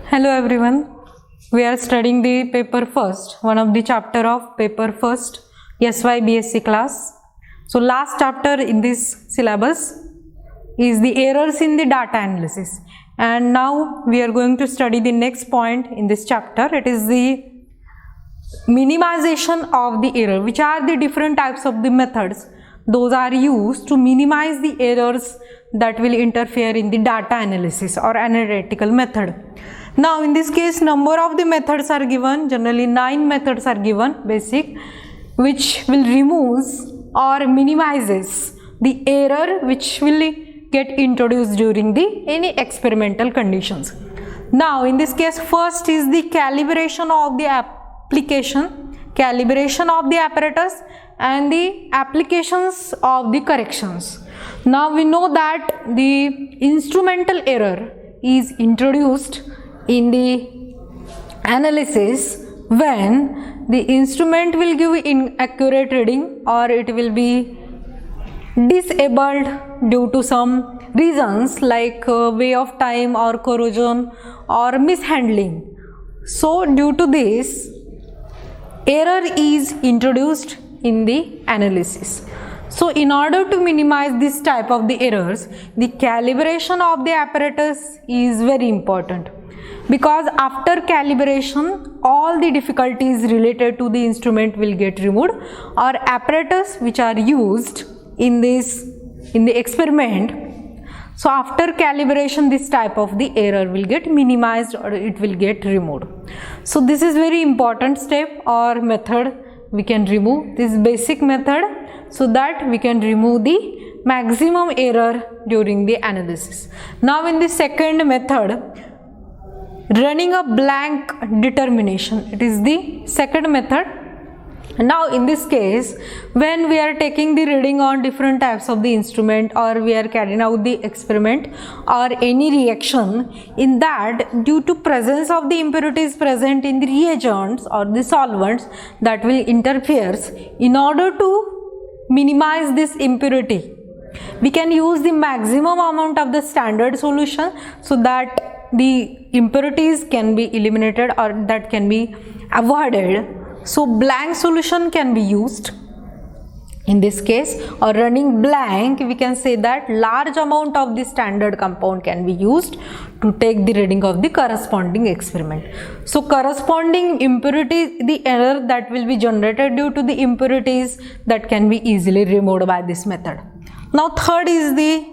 Hello everyone. We are studying the paper first, one of the chapter of paper first SY BSc class. So last chapter in this syllabus is the errors in the data analysis, and now we are going to study the next point in this chapter. It is the minimization of the error. Which are the different types of the methods those are used to minimize the errors that will interfere in the data analysis or analytical method. Now in this case, number of the methods are given. Generally 9 methods are given basic, which will remove or minimizes the error which will get introduced during the any experimental conditions. Now in this case, first is the calibration of the application, calibration of the apparatus, and the applications of the corrections. Now we know that the instrumental error is introduced in the analysis when the instrument will give inaccurate reading, or it will be disabled due to some reasons like way of time or corrosion or mishandling. So due to this, error is introduced in the analysis. So in order to minimize this type of the errors, the calibration of the apparatus is very important, because after calibration all the difficulties related to the instrument will get removed, or apparatus which are used in the experiment. So after calibration, this type of the error will get minimized or it will get removed. So this is very important step or method. We can remove this basic method so that we can remove the maximum error during the analysis. Now in the second method, running a blank determination, it is the second method. Now in this case, when we are taking the reading on different types of the instrument, or we are carrying out the experiment or any reaction, in that due to presence of the impurities present in the reagents or the solvents that will interfere, in order to minimize this impurity, we can use the maximum amount of the standard solution so that the impurities can be eliminated or that can be avoided. So blank solution can be used in this case, or running blank, we can say that large amount of the standard compound can be used to take the reading of the corresponding experiment. So corresponding impurity, the error that will be generated due to the impurities, that can be easily removed by this method. Now third is the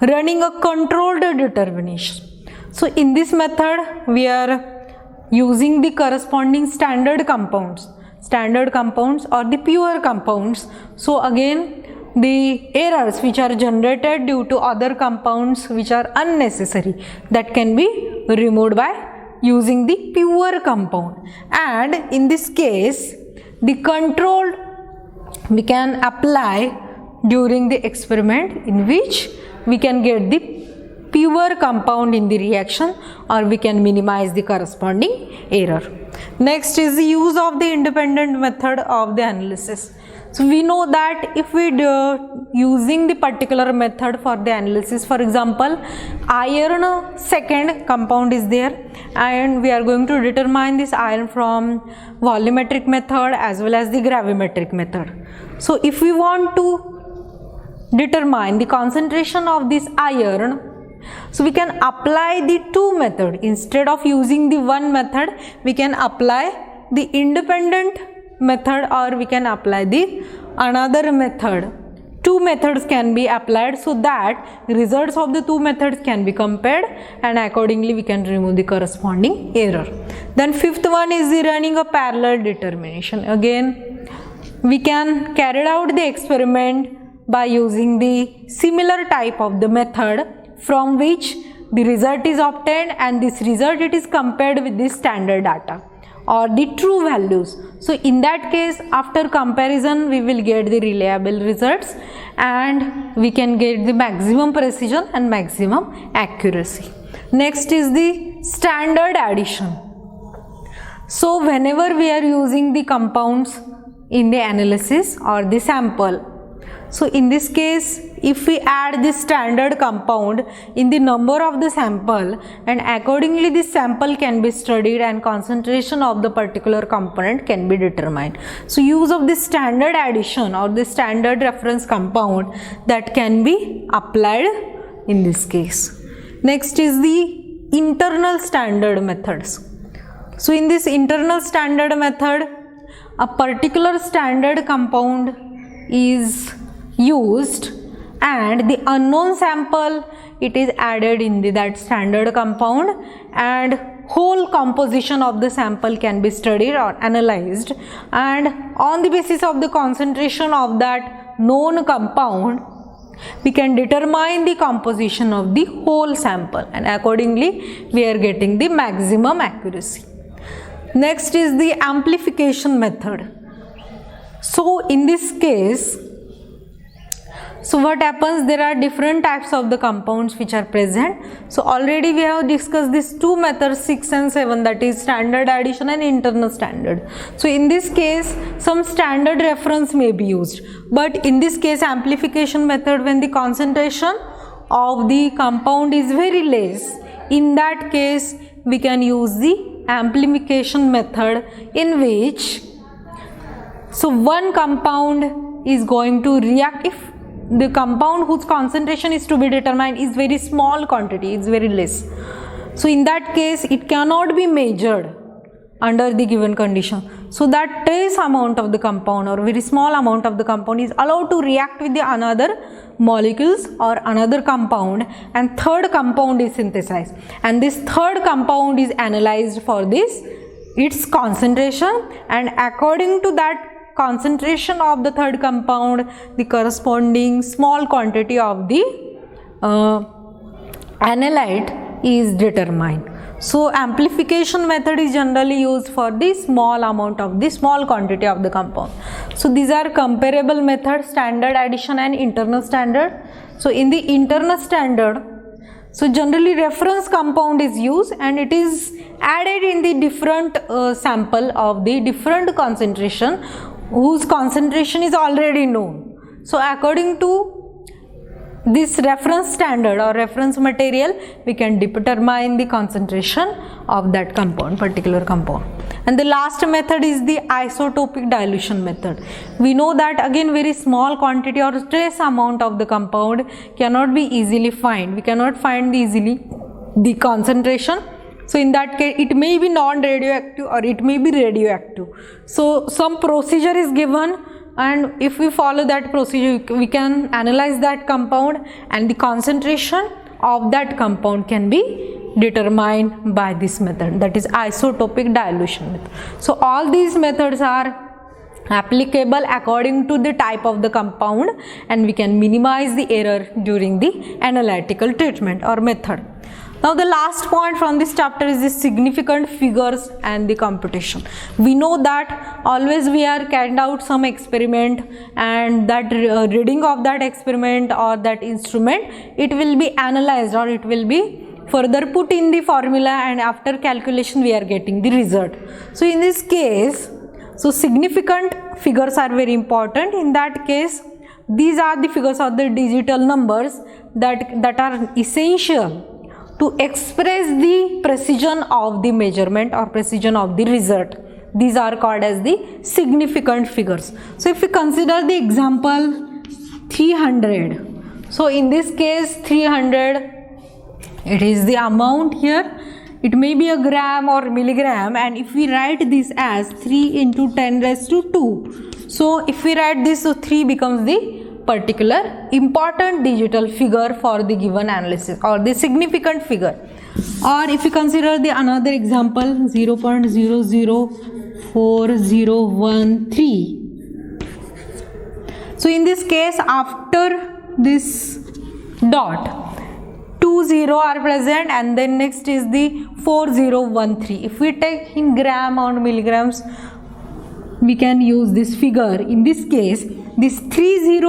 running a controlled determination. So in this method we are using the corresponding standard compounds or the pure compounds. So again, the errors which are generated due to other compounds which are unnecessary, that can be removed by using the pure compound. And in this case, the controlled we can apply during the experiment, in which we can get the pure compound in the reaction, or we can minimize the corresponding error. Next is the use of the independent method of the analysis. So we know that if we do using the particular method for the analysis, for example, iron second compound is there, and we are going to determine this iron from volumetric method as well as the gravimetric method. So if we want to determine the concentration of this iron, so we can apply the two methods. Instead of using the one method, we can apply the independent method, or we can apply the another method. Two methods can be applied so that the results of the two methods can be compared, and accordingly we can remove the corresponding error. Then fifth one is the running a parallel determination. Again, we can carry out the experiment by using the similar type of the method from which the result is obtained, and this result it is compared with the standard data or the true values. So in that case, after comparison we will get the reliable results, and we can get the maximum precision and maximum accuracy. Next is the standard addition. So whenever we are using the compounds in the analysis or the sample, So in this case, if we add this standard compound in the number of the sample, and accordingly this sample can be studied and concentration of the particular component can be determined. So use of this standard addition or the standard reference compound that can be applied in this case. Next is the internal standard methods. So in this internal standard method, a particular standard compound is used and the unknown sample, it is added in that standard compound, and whole composition of the sample can be studied or analyzed, and on the basis of the concentration of that known compound we can determine the composition of the whole sample, and accordingly we are getting the maximum accuracy. Next is the amplification method. So in this case, so what happens, there are different types of the compounds which are present. So already we have discussed these two methods 6 and 7, that is standard addition and internal standard. So in this case some standard reference may be used, but in this case amplification method, when the concentration of the compound is very less, in that case we can use the amplification method, in which so one compound is going to react. If the compound whose concentration is to be determined is very small quantity, is very less, so in that case it cannot be measured under the given condition. So that trace amount of the compound or very small amount of the compound is allowed to react with the another molecules or another compound, and third compound is synthesized, and this third compound is analyzed for this its concentration, and according to that concentration of the third compound, the corresponding small quantity of the analyte is determined. So amplification method is generally used for the small amount of the small quantity of the compound. So these are comparable methods, standard addition and internal standard. So in the internal standard, so generally reference compound is used and it is added in the different sample of the different concentration whose concentration is already known. So according to this reference standard or reference material, we can determine the concentration of that compound, particular compound. And the last method is the isotopic dilution method. We know that again very small quantity or trace amount of the compound cannot be easily find. We cannot find easily the concentration. So in that case it may be non-radioactive or it may be radioactive. So some procedure is given, and if we follow that procedure we can analyze that compound, and the concentration of that compound can be determined by this method, that is isotopic dilution method. So all these methods are applicable according to the type of the compound, and we can minimize the error during the analytical treatment or method. Now the last point from this chapter is the significant figures and the computation. We know that always we are carrying out some experiment, and that reading of that experiment or that instrument, it will be analyzed or it will be further put in the formula, and after calculation we are getting the result. So in this case, so significant figures are very important. In that case, these are the figures of the digital numbers that are essential to express the precision of the measurement or precision of the result. These are called as the significant figures. So if we consider the example 300, so in this case 300, it is the amount here, it may be a gram or milligram, and if we write this as 3 into 10 raised to 2, so if we write this, so 3 becomes the particular important digital figure for the given analysis or the significant figure. Or if you consider the another example 0.004013, so in this case after this dot 20 are present, and then next is the 4013. If we take in gram or milligrams, we can use this figure. In this case, this 30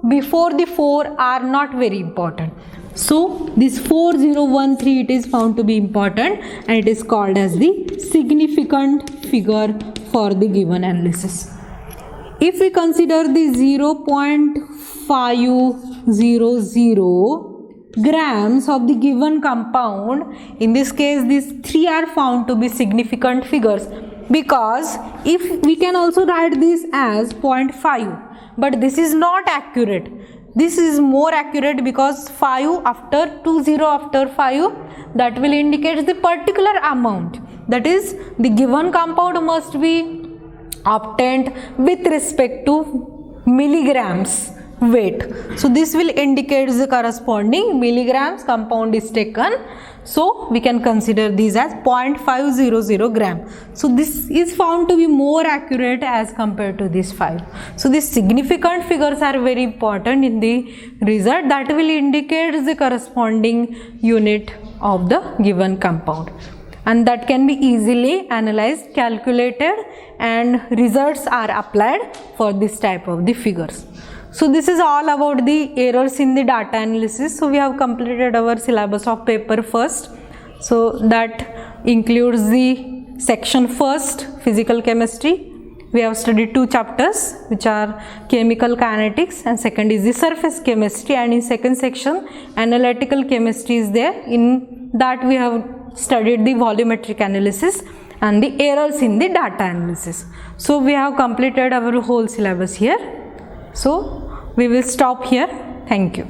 before the 4 are not very important. So this 4013, it is found to be important, and it is called as the significant figure for the given analysis. If we consider the 0.5 0.500 grams of the given compound. In this case, these three are found to be significant figures, because if we can also write this as 0.5, but this is not accurate. This is more accurate because 5 after 20 after 5, that will indicate the particular amount, that is the given compound must be obtained with respect to milligrams weight. So this will indicate the corresponding milligrams compound is taken, so we can consider these as 0.500 gram. So this is found to be more accurate as compared to this 5. So these significant figures are very important in the result, that will indicate the corresponding unit of the given compound, and that can be easily analyzed, calculated, and results are applied for this type of the figures. So this is all about the errors in the data analysis. So we have completed our syllabus of paper first. So that includes the section first, physical chemistry. We have studied 2 chapters, which are chemical kinetics, and second is the surface chemistry, and in second section analytical chemistry is there. In that we have studied the volumetric analysis and the errors in the data analysis. So we have completed our whole syllabus here. So we will stop here. Thank you.